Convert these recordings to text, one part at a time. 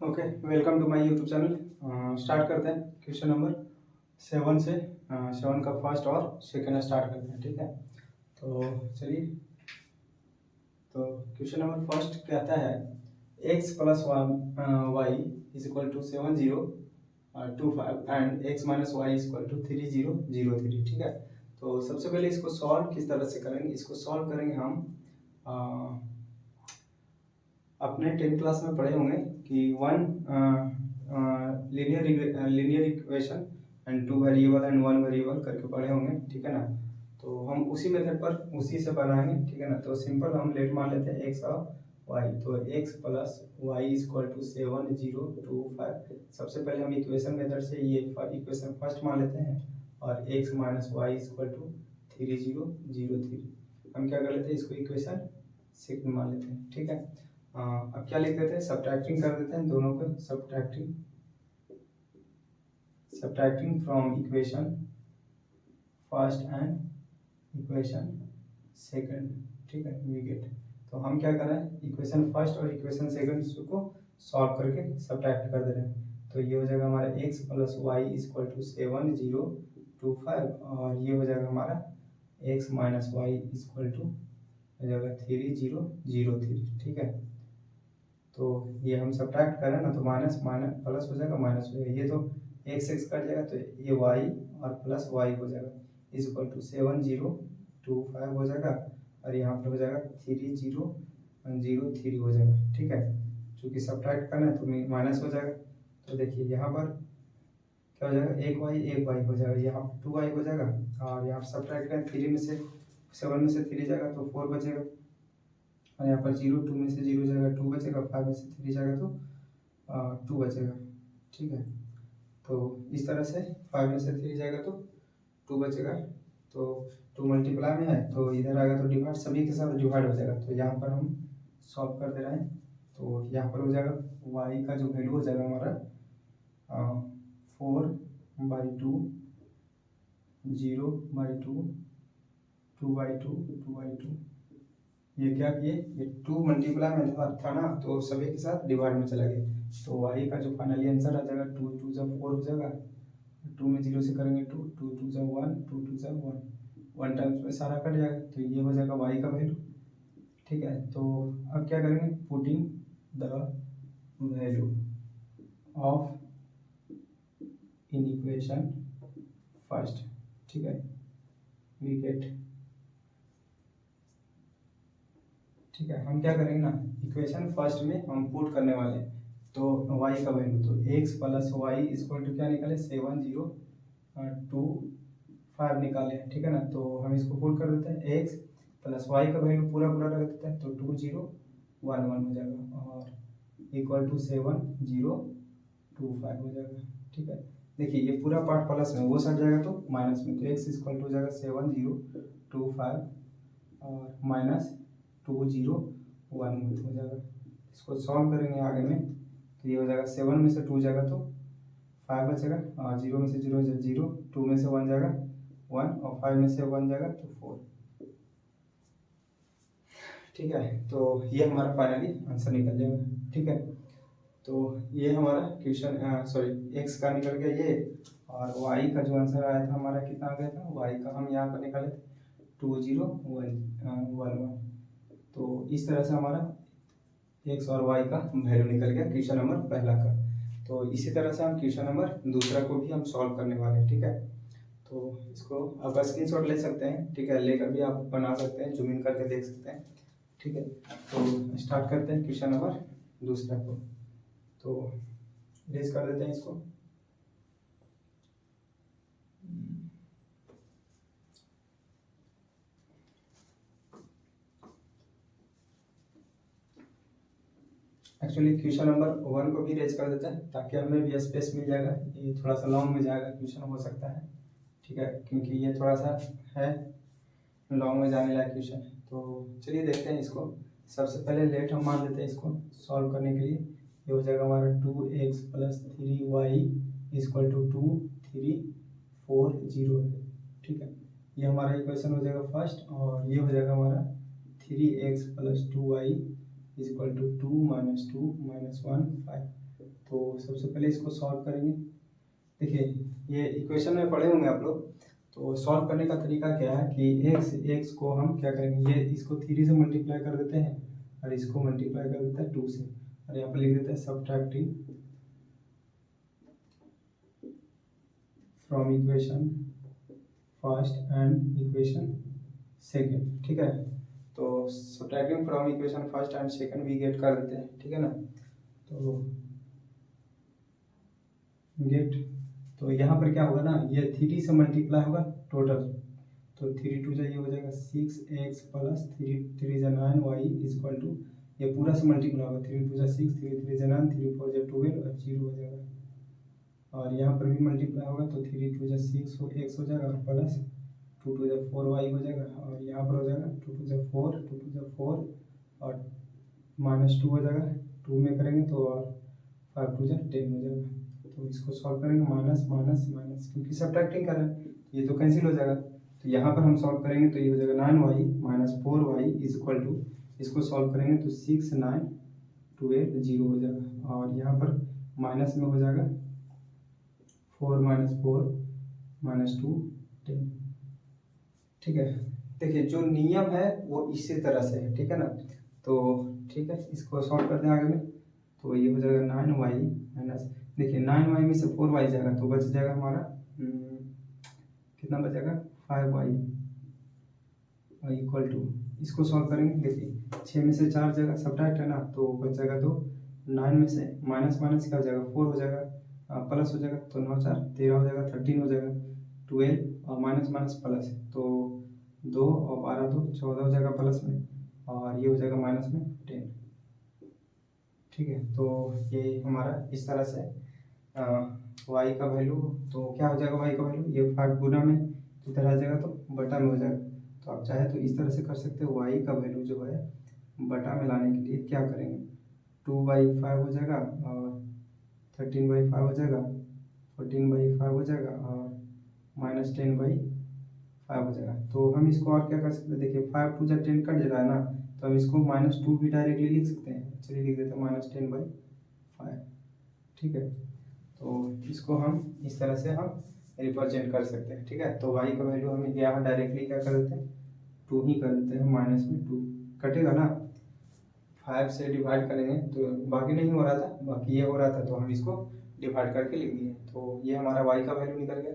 Okay, welcome to my YouTube channel. Start करते हैं question number 7 से। 7 का फर्स्ट और सेकंड स्टार्ट करते हैं, ठीक है। तो चलिए, तो क्वेश्चन नंबर फर्स्ट कहता है x plus Y is equal to 7025 and x minus Y is equal to 3003, ठीक है। तो सबसे पहले इसको सॉल्व किस तरह से करेंगे, इसको सॉल्व करेंगे हम अपने 10th क्लास में पढ़े होंगे कि one linear equation and two variable and one variable करके पढ़े होंगे, ठीक है ना। तो हम उसी मेथड पर उसी से बनाएंगे, ठीक है ना। तो सिंपल हम लेट मान लेते हैं एक्स और वाई। तो X plus Y is equal to 7025। सबसे पहले हम इक्वेशन मेथड से ये इक्वेशन फर्स्ट मान लेते हैं और X minus Y is equal to 3003। हम क्या कर लेते हैं, इसको इक्वेशन सेकंड मान लेते हैं, ठीक है। अब क्या लिख देते हैं, सब्ट्रैक्टिंग कर देते हैं दोनों को, subtracting from equation first and equation second, ठीक है, वी गेट। तो हम क्या कर रहे हैं, इक्वेशन फर्स्ट और इक्वेशन सेकंड को सॉल्व करके सब्ट्रैक्ट कर दे रहे हैं। तो ये हो जाएगा हमारा x plus Y is equal to 7025 और ये हो जाएगा हमारा x minus Y is equal to हो जाएगा 3003, ठीक है। तो ये हम सब्ट्रैक्ट करें ना, तो माइनस माइनस प्लस हो जाएगा, माइनस हो जाएगा, ये तो एक्स एक्स कट जाएगा, तो ये वाई और प्लस वाई हो जाएगा इज इक्वल टू 7025 हो जाएगा और यहाँ पर हो जाएगा 3003 हो जाएगा, ठीक है। चूँकि सब्ट्रैक्ट करना है तो माइनस हो जाएगा। तो देखिए यहाँ पर क्या हो जाएगा, एक वाई हो जाएगा, यहाँ 2y हो जाएगा और यहाँ पर सब्ट्रैक्ट करें 3 में से 7 में से 3 जाएगा तो 4 बचेगा और यहाँ पर 0 2 में से 0 जाएगा 2 बचेगा, 5 में से 3 जाएगा तो 2 बचेगा, ठीक है। तो इस तरह से 5 में से 3 जाएगा तो 2 बचेगा। तो 2 मल्टीप्लाई में है तो इधर आएगा तो डिवाइड, सभी के साथ डिवाइड हो जाएगा। तो यहाँ पर हम सॉल्व कर दे रहे हैं। तो यहाँ पर हो जाएगा y का जो वैल्यू हो जाएगा हमारा 4/2, 0/2, 2/2। ये क्या किए, ये 2 मल्टीप्लाई में था ना, तो सभी के साथ डिवाइड में चला गया। तो y का जो फाइनली आंसर आ जाएगा 2 2 जा 4 हो जाएगा, 2 में 0 से करेंगे 2 2 2 जा 1, 2 2 जा 1, 1 टाइम्स में सारा कट जाएगा। तो ये हो जाएगा y का वैल्यू, ठीक है। तो अब क्या करेंगे, putting the value of in equation first, ठीक है, वी गेट, ठीक है। हम क्या करेंगे ना, इक्वेशन फर्स्ट में हम पुट करने वाले हैं तो y का वैल्यू, तो x plus Y is equal to क्या निकाले, 7025 निकाले, ठीक है ना। तो हम इसको पुट कर देते हैं, x प्लस वाई का वैल्यू पूरा रख देते हैं तो 2011 हो जाएगा और इक्वल टू 7025 हो जाएगा, ठीक है। देखिए ये पूरा पार्ट प्लस में, वो सट जाएगा तो माइनस में, तो x इक्वल टू हो जाएगा 7025 और माइनस 201 हो जाएगा। इसको सॉल्व करेंगे आगे में तो ये हो जाएगा 7 में से 2 जाएगा तो 5 बचेगा और 0 में से 0 0, 2 में से 1 जाएगा 1 और 5 में से 1 जाएगा तो 4, ठीक है। तो ये हमारा फाइनली आंसर निकल जाएगा, ठीक है। तो ये हमारा क्वेश्चन एक्स का निकल गया ये, और वाई का जो आंसर आया था हमारा कितना आ गया था, वाई का हम यहाँ पर निकाले 2011। तो इस तरह से हमारा एक्स और वाई का वैल्यू निकल गया क्वेश्चन नंबर पहला का। तो इसी तरह से हम क्वेश्चन नंबर दूसरा को भी हम सॉल्व करने वाले हैं, ठीक है। तो इसको आप स्क्रीनशॉट ले सकते हैं, ठीक है, लेकर भी आप बना सकते हैं, जूम इन करके देख सकते हैं, ठीक है। तो स्टार्ट करते हैं क्वेश्चन नंबर दूसरा को। तो रेज कर देते हैं इसको। एक्चुअली क्वेश्चन नंबर 1 को भी रेज कर देते हैं ताकि हमें भी स्पेस मिल जाएगा, ये थोड़ा सा लॉन्ग में जाएगा क्वेश्चन हो सकता है, ठीक है, क्योंकि ये थोड़ा सा है लॉन्ग में जाने लायक क्वेश्चन। तो चलिए देखते हैं इसको। सबसे पहले लेट हम मान लेते हैं इसको सॉल्व करने के लिए। ये हो जाएगा हमारा 2x plus 3y equal to 2340, ठीक है। ये हमारा इक्वेशन हो जाएगा फर्स्ट और ये हो जाएगा हमारा 3x plus 2y equal to 2 - 2 - 1 5। तो सबसे पहले इसको सॉल्व करेंगे। देखिए ये इक्वेशन में पढ़े होंगे आप लोग। तो सॉल्व करने का तरीका क्या है कि एक्स को हम क्या करेंगे, ये इसको 3 से मल्टीप्लाई कर देते हैं और इसको मल्टीप्लाई कर देते हैं 2 से, और यहाँ पर लिख देते हैं subtracting from equation first and equation second. ठीक है, तो subtracting from equation first and second we get कर देते हैं। ठीक है ना, तो गेट, तो यहाँ पर क्या होगा ना, ये 3 से मल्टीप्लाई होगा टोटल, तो 3 2 ये हो जाएगा 6x plus 3 9 y equal to, ये पूरा से मल्टीप्लाई होगा 3 2 6 3 3 9 3 4 12 और 0 हो जाएगा, और यहाँ पर भी मल्टीप्लाई होगा तो 3 2 6 x हो जाएगा प्लस 2 2 4y हो जाएगा, और यहाँ पर हो जाएगा 2 2 4 2 2 4 और -2 हो जाएगा, 2 में करेंगे तो और 5 2 10 हो जाएगा। तो इसको सॉल्व करेंगे माइनस माइनस माइनस, क्योंकि सब्ट्रैक्टिंग कर रहे हैं ये तो कैंसिल हो जाएगा। तो यहाँ पर हम सॉल्व करेंगे तो ये हो जाएगा 9y minus 4y is equal to, इसको सॉल्व करेंगे तो 6 9 12 0 हो जाएगा, और यहाँ पर माइनस में हो जाएगा 4 - 4 -2 10। ठीक है, देखिए जो नियम है वो इसी तरह से है। ठीक है ना, तो ठीक है इसको सॉल्व करते हैं आगे में, तो ये हो जाएगा 9y माइनस, देखिए 9y में से 4y जाएगा तो बच जाएगा हमारा कितना बचेगा 5y इक्वल टू, इसको सॉल्व करेंगे। देखिए 6 में से 4 जाएगा, सब्ट्रैक्ट है ना, तो बच जाएगा तो 9 में से माइनस माइनस क्या हो जाएगा 4 हो जाएगा, प्लस हो जाएगा तो 9 4 13 हो जाएगा, 13 हो जाएगा, 12 और माइनस माइनस प्लस, तो 2 और 12 तो 14 हो जाएगा प्लस में, और ये हो जाएगा माइनस में 10। ठीक है, तो ये हमारा इस तरह से y का वैल्यू, तो क्या हो जाएगा y का वैल्यू, ये 5 गुना में इधर आ जाएगा तो बटा में हो जाएगा। तो आप चाहे तो इस तरह से कर सकते हो, y का वैल्यू जो है बटा में लाने के लिए क्या करेंगे, 2/5 हो जाएगा और 13/5 हो जाएगा, 14/5 हो जाएगा और -10/5 हो जाएगा। तो हम इसको और क्या कर सकते हैं, देखिए 5 2 10 कट जा रहा है ना, तो हम इसको -2 भी डायरेक्टली लिख सकते हैं। चलिए लिख देते हैं -10/5। ठीक है, तो इसको हम इस तरह से हम रिप्रेजेंट कर सकते हैं। ठीक है, तो y का वैल्यू हम यहाँ डायरेक्टली क्या कर देते हैं 2 ही कर देते हैं, माइनस में 2 कटेगा ना, 5 से डिवाइड करेंगे तो बाकी नहीं हो रहा था, बाकी ये हो रहा था, तो हम इसको डिवाइड करके लिख दिए, तो ये हमारा y का वैल्यू निकल गया।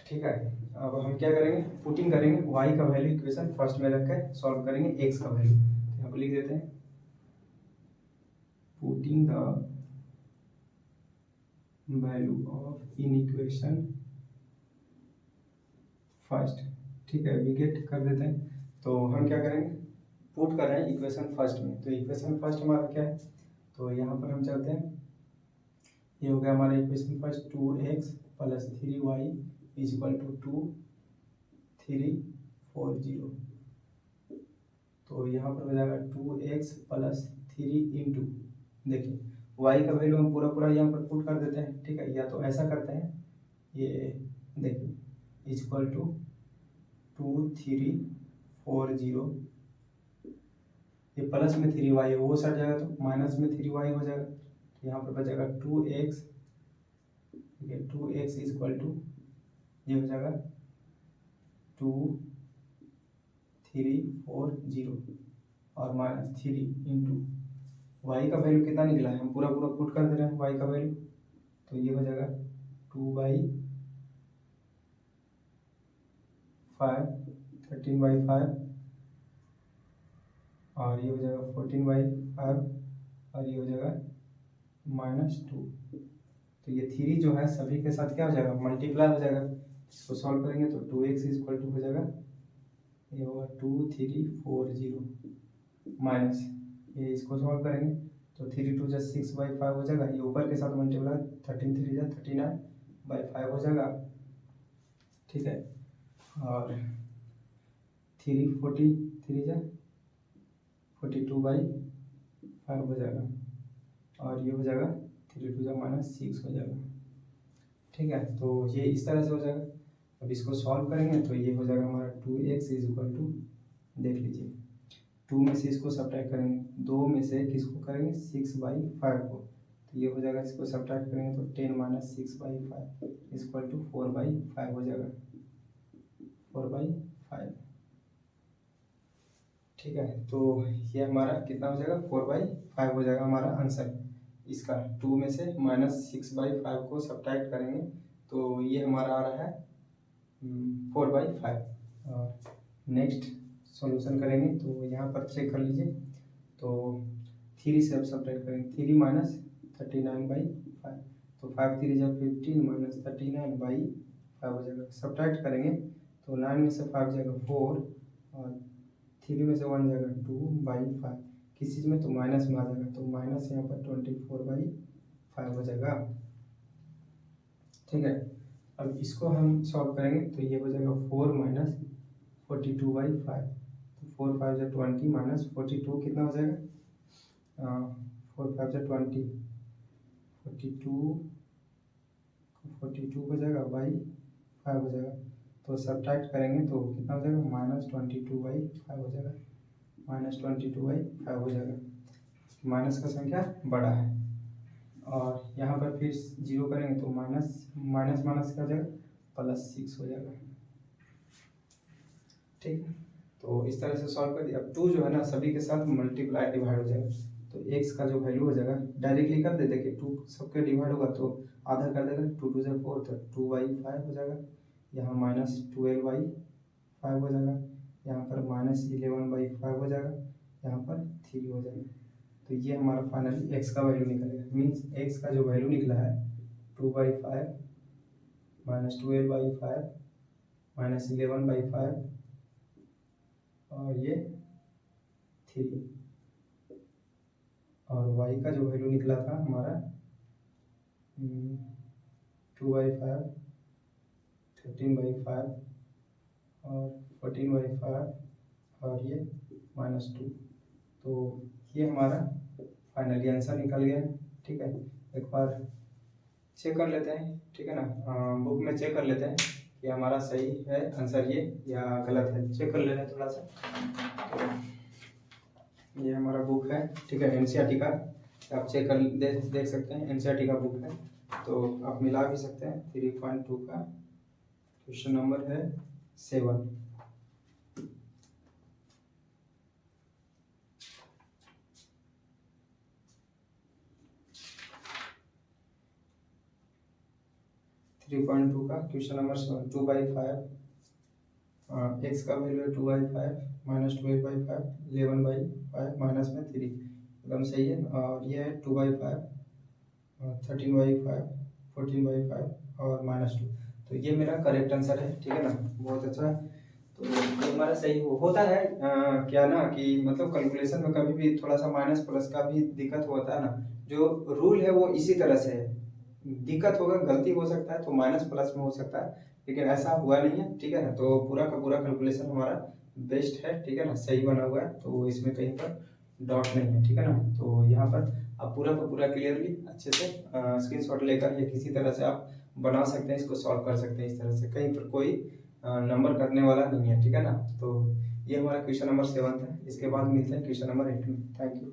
ठीक है, अब हम क्या करेंगे, पुटिंग करेंगे y का वैल्यू इक्वेशन फर्स्ट में रख के सॉल्व करेंगे x का वैल्यू, तो यहाँ पर लिख देते हैं putting the value of in equation first. ठीक है, विकेट कर देते हैं, तो हम क्या करेंगे, पुट कर रहे हैं इक्वेशन फर्स्ट में, तो इक्वेशन फर्स्ट हमारा क्या है, तो यहाँ पर हम चलते हैं, ये हो गया हमारा equation first 2x plus 3y is equal to 2 3 4 0, तो यहाँ पर हो जाएगा 2x प्लस 3 इंटू, देखिए y का वैल्यू हम पूरा पूरा यहाँ पर पुट कर देते हैं। ठीक है, या तो ऐसा करते हैं, ये देखिए इज इक्वल टू 2 3 4 0, ये प्लस में 3y है वो सट जाएगा तो माइनस में 3y हो जाएगा, तो यहाँ पर बचेगा 2x, ठीक है 2x इज इक्वल टू, ये हो जाएगा 2 3 4 0 और माइनस 3 इंटू y का वैल्यू कितना निकला है, हम पूरा पूरा पुट कर दे रहे हैं y का वैल्यू, तो ये हो जाएगा 2/5 13/5 और ये हो जाएगा 14/5 और ये हो जाएगा -2, तो ये 3 जो है सभी के साथ क्या हो जाएगा मल्टीप्लाई हो जाएगा, इसको सॉल्व करेंगे तो 2x इज इक्वल टू हो जाएगा, ये होगा 2 3 4 0 माइनस, ये इसको सॉल्व करेंगे तो 3 2 6/5 हो जाएगा, ये ऊपर के साथ मल्टीप्लाई 13 3 39/5 हो जाएगा। ठीक है, और 3 40 3 42/5 हो जाएगा, और ये हो जाएगा 3 2 -6 हो जाएगा। ठीक है, तो ये इस तरह से हो जाएगा। अब इसको सॉल्व करेंगे तो ये हो जाएगा हमारा 2x इज इक्वल टू, देख लीजिए 2 में से इसको सब्ट्रैक्ट करेंगे, 2 में से किसको करेंगे 6/5 को, तो ये हो जाएगा, इसको सब्ट्रैक्ट करेंगे तो 10 - 6/5 इक्वल टू 4/5 हो जाएगा, 4/5। ठीक है, तो ये हमारा कितना हो जाएगा 4/5 हो जाएगा हमारा आंसर इसका। 2 में से -6/5 को सब्ट्रैक्ट करेंगे तो ये हमारा आ रहा है 4/5। और नेक्स्ट सॉल्यूशन करेंगे तो यहाँ पर चेक कर लीजिए, तो 3 से अब सब्ट्रैक्ट करेंगे, 3 - 39/5, तो 5 3 जा 15 - 39/5 हो जाएगा। सब्ट्रैक्ट करेंगे तो 9 में से 5 जाएगा 4 और 3 में से 1 जाएगा 2/5, किस चीज़ में तो माइनस में आ जाएगा, तो माइनस यहाँ पर 24/5 हो जाएगा। ठीक है, अब इसको हम सॉल्व करेंगे तो ये हो जाएगा 4 - 42/5, तो 4 5 जा 20 - 42 कितना हो जाएगा, 4 5 जा 20, 42 हो जाएगा बाई 5 हो जाएगा, तो सब्ट्रैक्ट करेंगे तो कितना हो जाएगा -22/5 हो जाएगा, -22/5 हो जाएगा। माइनस का संख्या बड़ा है, और यहाँ पर फिर 0 करेंगे तो माइनस माइनस क्या हो जाएगा +6 हो जाएगा। ठीक है, तो इस तरह से सॉल्व कर दिया। अब 2 जो है ना सभी के साथ मल्टीप्लाई डिवाइड हो जाएगा, तो x का जो वैल्यू हो जाएगा डायरेक्टली कर देते कि 2 सबके डिवाइड होगा तो आधा कर देगा, 2 2 से 4 तो 2/5 हो जाएगा, यहाँ -12/5 हो जाएगा, यहाँ पर -11/5 हो जाएगा, यहाँ पर 3 हो जाएगा। तो ये हमारा फाइनली x का वैल्यू निकलेगा, मीन्स x का जो वैल्यू निकला है 2/5 -12/5 -11/5 और ये 3, और y का जो वैल्यू निकला था हमारा 2/5 13/5 और 14/5 और ये -2, तो ये हमारा फाइनली आंसर निकल गया। ठीक है, एक बार चेक कर लेते हैं, ठीक है ना, बुक में चेक कर लेते हैं कि हमारा सही है आंसर ये या गलत है, चेक कर लेते हैं थोड़ा सा। ये हमारा बुक है, ठीक है, एनसीईआरटी का, आप चेक कर देख सकते हैं, एनसीईआरटी का बुक है, तो आप मिला भी सकते हैं। 3.2 का क्वेश्चन नंबर है 7। 3.2 का क्वेश्चन नंबर 7, 2/5, x का वैल्यू है 2/5 -12/5 11/5 माइनस में 3, एकदम सही है। और ये है 2/5 13/5 14/5 और -2, तो ये मेरा करेक्ट आंसर है। ठीक है ना, बहुत अच्छा है, तो ये हमारा सही होता है। क्या ना कि मतलब कैलकुलेशन में कभी भी थोड़ा सा माइनस प्लस का भी दिक्कत होता है ना, जो रूल है वो इसी तरह से है, दिक्कत होगा, गलती हो सकता है तो माइनस प्लस में हो सकता है, लेकिन ऐसा हुआ नहीं है। ठीक है ना, तो पूरा का पूरा कैलकुलेशन हमारा बेस्ट है, ठीक है ना, सही बना हुआ है, तो इसमें कहीं पर डॉट नहीं है। ठीक है ना, तो यहाँ पर आप पूरा का पूरा क्लियरली अच्छे से स्क्रीनशॉट लेकर या किसी तरह से आप बना सकते हैं, इसको सॉल्व कर सकते हैं इस तरह से, कहीं पर कोई नंबर कटने वाला नहीं है। ठीक है ना, तो ये हमारा क्वेश्चन नंबर 7 है, इसके बाद मिलते हैं क्वेश्चन नंबर 8 में। Thank you.